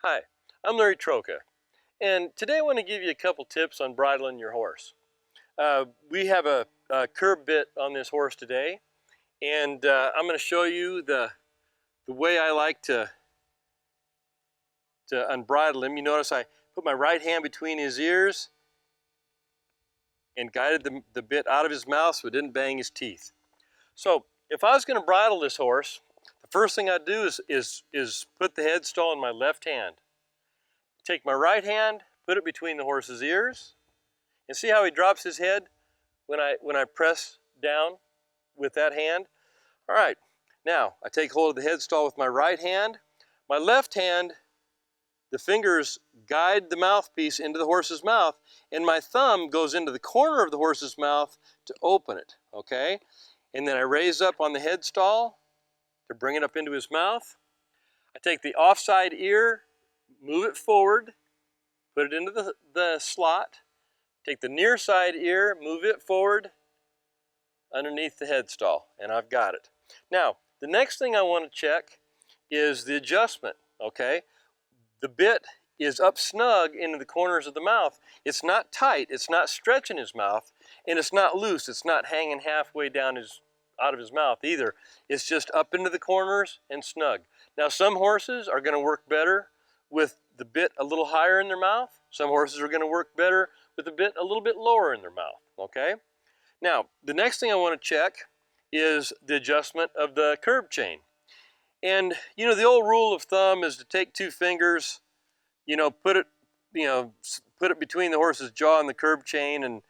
Hi, I'm Larry Troca, and today I want to give you a couple tips on bridling your horse. We have a curb bit on this horse today, and I'm going to show you the way I like to unbridle him. You notice I put my right hand between his ears and guided the bit out of his mouth so it didn't bang his teeth. So if I was going to bridle this horse, the first thing I'd do is put the headstall in my left hand. Take my right hand, put it between the horse's ears, and see how he drops his head when I press down with that hand? All right, now I take hold of the headstall with my right hand. My left hand, the fingers guide the mouthpiece into the horse's mouth, and my thumb goes into the corner of the horse's mouth to open it, okay? And then I raise up on the headstall to bring it up into his mouth. I take the offside ear, move it forward, put it into the slot. Take the near side ear, move it forward underneath the headstall, and I've got it. Now, the next thing I want to check is the adjustment, okay? The bit is up snug into the corners of the mouth. It's not tight, it's not stretching his mouth, and it's not loose. It's not hanging halfway down out of his mouth either. It's just up into the corners and snug. Now, some horses are going to work better with the bit a little higher in their mouth. Some horses are going to work better with the bit a little bit lower in their mouth, okay? Now, the next thing I want to check is the adjustment of the curb chain. And, you know, the old rule of thumb is to take two fingers, put it between the horse's jaw and the curb chain, and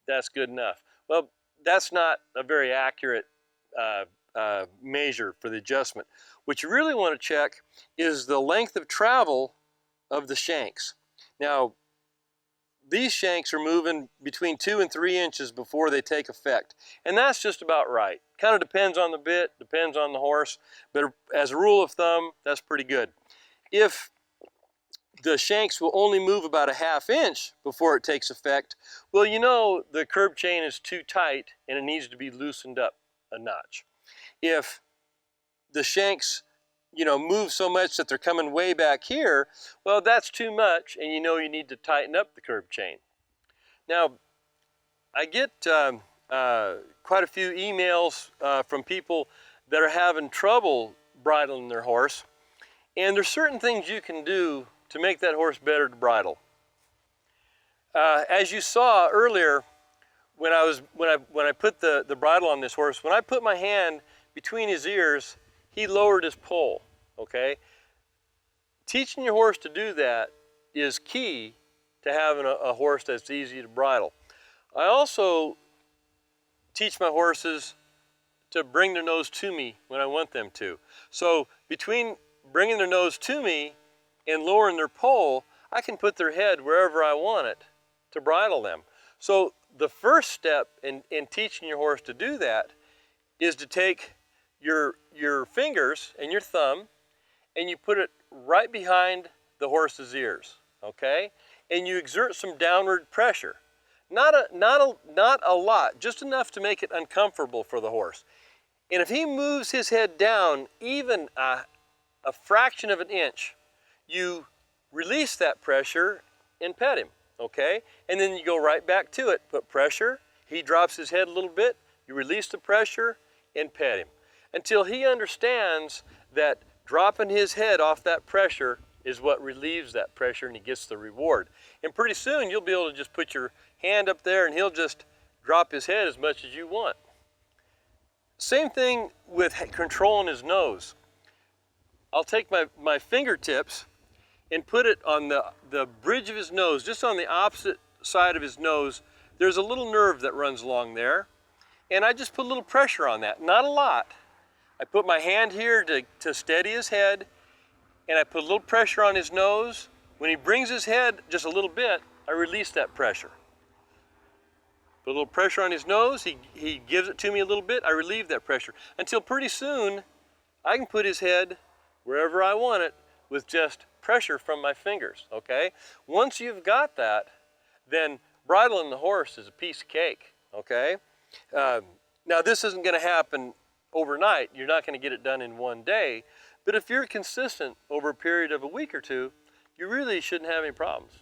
that's good enough. Well, that's not a very accurate measure for the adjustment. What you really want to check is the length of travel of the shanks. Now, these shanks are moving between 2 and 3 inches before they take effect. And that's just about right. Kind of depends on the bit, depends on the horse, but as a rule of thumb, that's pretty good. If the shanks will only move about a ½ inch before it takes effect, well, you know the curb chain is too tight and it needs to be loosened up a notch. If the shanks move so much that they're coming way back here, well, that's too much, and you know you need to tighten up the curb chain. Now, I get quite a few emails from people that are having trouble bridling their horse, and there's certain things you can do to make that horse better to bridle. As you saw earlier, when I put the bridle on this horse, when I put my hand between his ears, he lowered his poll, okay? Teaching your horse to do that is key to having a horse that's easy to bridle. I also teach my horses to bring their nose to me when I want them to. So between bringing their nose to me and lowering their poll, I can put their head wherever I want it to bridle them. So the first step in teaching your horse to do that is to take your fingers and your thumb, and you put it right behind the horse's ears, okay? And you exert some downward pressure. Not a lot, just enough to make it uncomfortable for the horse. And if he moves his head down even a fraction of an inch, you release that pressure and pet him, okay? And then you go right back to it, put pressure, he drops his head a little bit, you release the pressure and pet him, until he understands that dropping his head off that pressure is what relieves that pressure, and he gets the reward. And pretty soon you'll be able to just put your hand up there and he'll just drop his head as much as you want. Same thing with controlling his nose. I'll take my fingertips and put it on the bridge of his nose, just on the opposite side of his nose. There's a little nerve that runs along there, and I just put a little pressure on that, not a lot. I put my hand here to steady his head, and I put a little pressure on his nose. When he brings his head just a little bit, I release that pressure. Put a little pressure on his nose, he gives it to me a little bit, I relieve that pressure, until pretty soon I can put his head wherever I want it with just pressure from my fingers, okay? Once you've got that, then bridling the horse is a piece of cake, okay? Now, this isn't going to happen overnight. You're not going to get it done in one day, But if you're consistent over a period of a week or two, you really shouldn't have any problems.